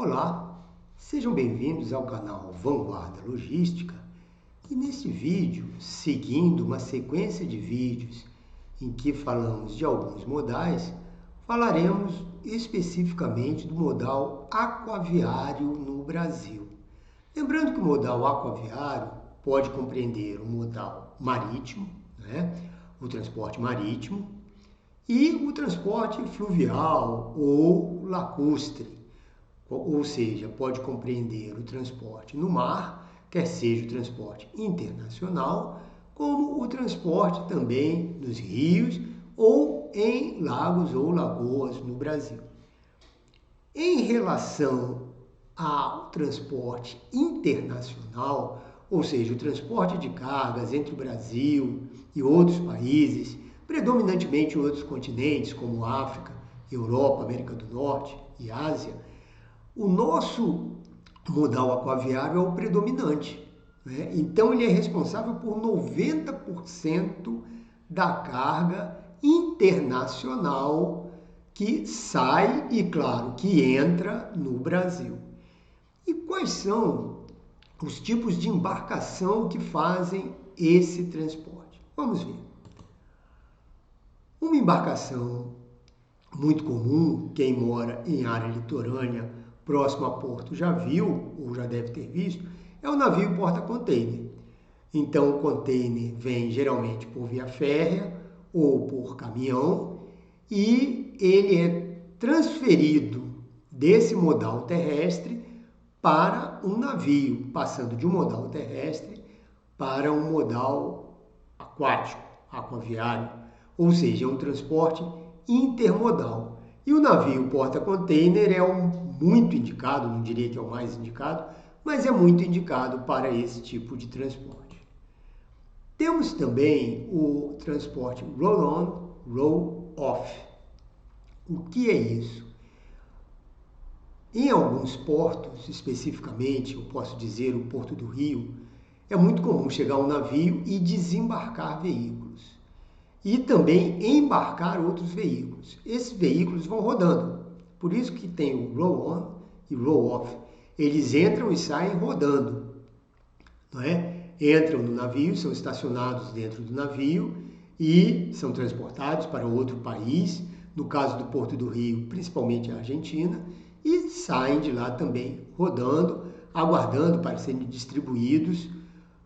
Olá, sejam bem-vindos ao canal Vanguarda Logística e neste vídeo, seguindo uma sequência de vídeos em que falamos de alguns modais, falaremos especificamente do modal aquaviário no Brasil. Lembrando que o modal aquaviário pode compreender o modal marítimo, o transporte marítimo, e o transporte fluvial ou lacustre. Ou seja, pode compreender o transporte no mar, quer seja o transporte internacional, como o transporte também nos rios ou em lagos ou lagoas no Brasil. Em relação ao transporte internacional, ou seja, o transporte de cargas entre o Brasil e outros países, predominantemente outros continentes como África, Europa, América do Norte e Ásia, o nosso modal aquaviário é o predominante. Então, ele é responsável por 90% da carga internacional que sai e, claro, que entra no Brasil. E quais são os tipos de embarcação que fazem esse transporte? Vamos ver. Uma embarcação muito comum, quem mora em área litorânea próximo a porto já viu ou já deve ter visto, é o navio porta-container. Então, o container vem geralmente por via férrea ou por caminhão e ele é transferido desse modal terrestre para um navio, passando de um modal terrestre para um modal aquático, aquaviário, ou seja, é um transporte intermodal. E o navio porta-container é muito indicado, não diria que é o mais indicado, mas é muito indicado para esse tipo de transporte. Temos também o transporte roll-on, roll-off. O que é isso? Em alguns portos, especificamente, eu posso dizer o Porto do Rio, é muito comum chegar um navio e desembarcar veículos. E também embarcar outros veículos. Esses veículos vão rodando. Por isso que tem o roll-on e roll-off. Eles entram e saem rodando. Entram no navio, são estacionados dentro do navio e são transportados para outro país, no caso do Porto do Rio, principalmente a Argentina, e saem de lá também rodando, aguardando para serem distribuídos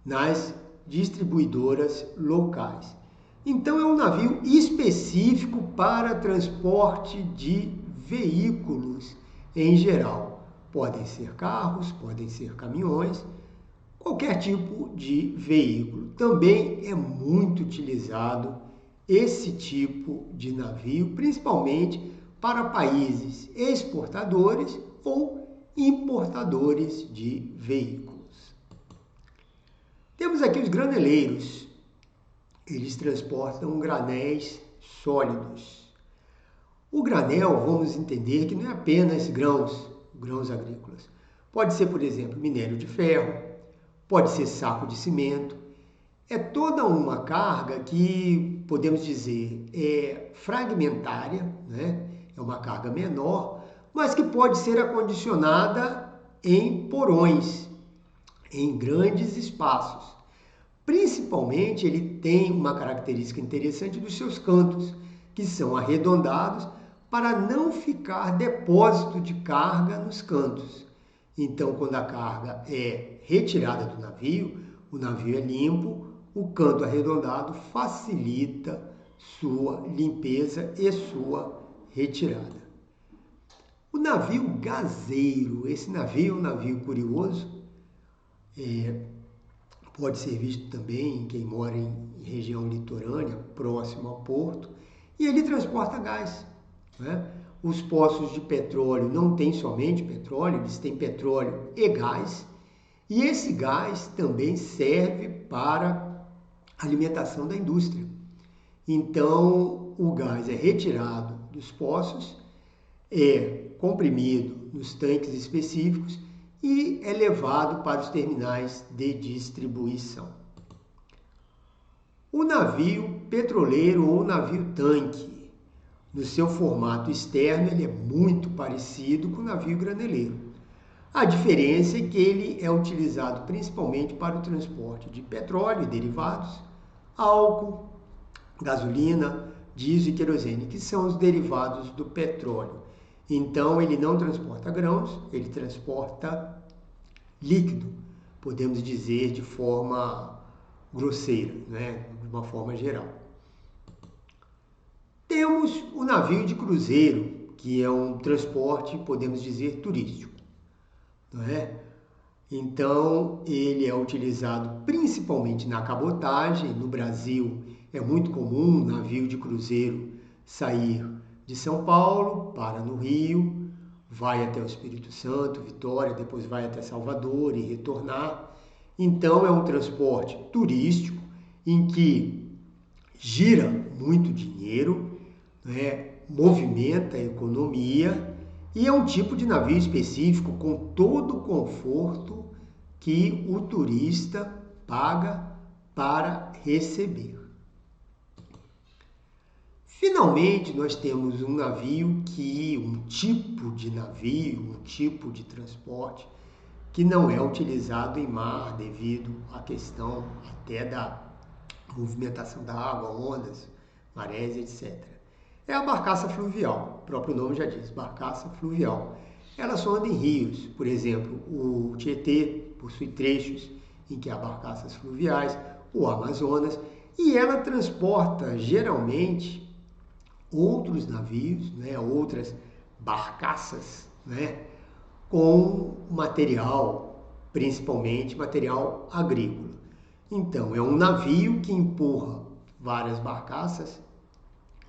nas distribuidoras locais. Então, é um navio específico para transporte de veículos em geral. Podem ser carros, podem ser caminhões, qualquer tipo de veículo. Também é muito utilizado esse tipo de navio, principalmente para países exportadores ou importadores de veículos. Temos aqui os graneleiros. Eles transportam granéis sólidos. O granel, vamos entender que não é apenas grãos agrícolas. Pode ser, por exemplo, minério de ferro, pode ser saco de cimento. É toda uma carga que, podemos dizer, é fragmentária, é uma carga menor, mas que pode ser acondicionada em porões, em grandes espaços. Principalmente, ele tem uma característica interessante dos seus cantos, que são arredondados para não ficar depósito de carga nos cantos. Então, quando a carga é retirada do navio, o navio é limpo, o canto arredondado facilita sua limpeza e sua retirada. O navio gazeiro, esse navio é um navio curioso, pode ser visto também em quem mora em região litorânea, próximo a porto, e ele transporta gás. Os poços de petróleo não têm somente petróleo, eles têm petróleo e gás, e esse gás também serve para a alimentação da indústria. Então, o gás é retirado dos poços, é comprimido nos tanques específicos e é levado para os terminais de distribuição. O navio petroleiro ou navio-tanque, no seu formato externo, ele é muito parecido com o navio graneleiro. A diferença é que ele é utilizado principalmente para o transporte de petróleo e derivados, álcool, gasolina, diesel e querosene, que são os derivados do petróleo. Então, ele não transporta grãos, ele transporta líquido, podemos dizer de forma grosseira, né? De uma forma geral. Temos o navio de cruzeiro, que é um transporte, podemos dizer, turístico, não é? Então, ele é utilizado principalmente na cabotagem. No Brasil, é muito comum um navio de cruzeiro sair de São Paulo, para no Rio, vai até o Espírito Santo, Vitória, depois vai até Salvador e retornar. Então, é um transporte turístico em que gira muito dinheiro, né? Movimenta a economia e é um tipo de navio específico com todo o conforto que o turista paga para receber. Finalmente, nós temos um tipo de transporte que não é utilizado em mar devido à questão até da movimentação da água, ondas, marés, etc. É a barcaça fluvial, o próprio nome já diz, barcaça fluvial. Ela só anda em rios, por exemplo, o Tietê possui trechos em que há barcaças fluviais, o Amazonas, e ela transporta geralmente outros navios, né, outras barcaças, né, com material, principalmente material agrícola. Então, é um navio que empurra várias barcaças,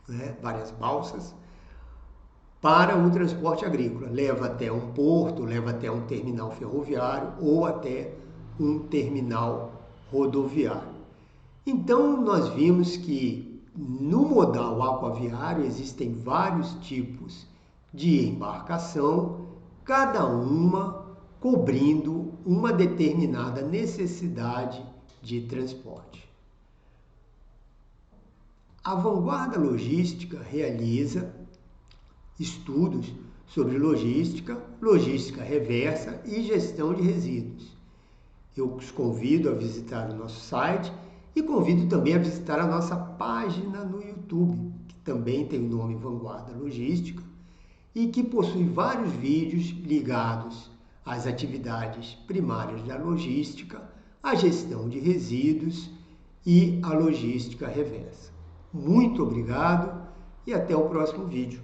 né, várias balsas, para o transporte agrícola. Leva até um porto, leva até um terminal ferroviário ou até um terminal rodoviário. Então, nós vimos que no modal aquaviário existem vários tipos de embarcação, cada uma cobrindo uma determinada necessidade de transporte. A Vanguarda Logística realiza estudos sobre logística, logística reversa e gestão de resíduos. Eu os convido a visitar o nosso site e convido também a visitar a nossa página no YouTube, que também tem o nome Vanguarda Logística e que possui vários vídeos ligados às atividades primárias da logística, à gestão de resíduos e à logística reversa. Muito obrigado e até o próximo vídeo.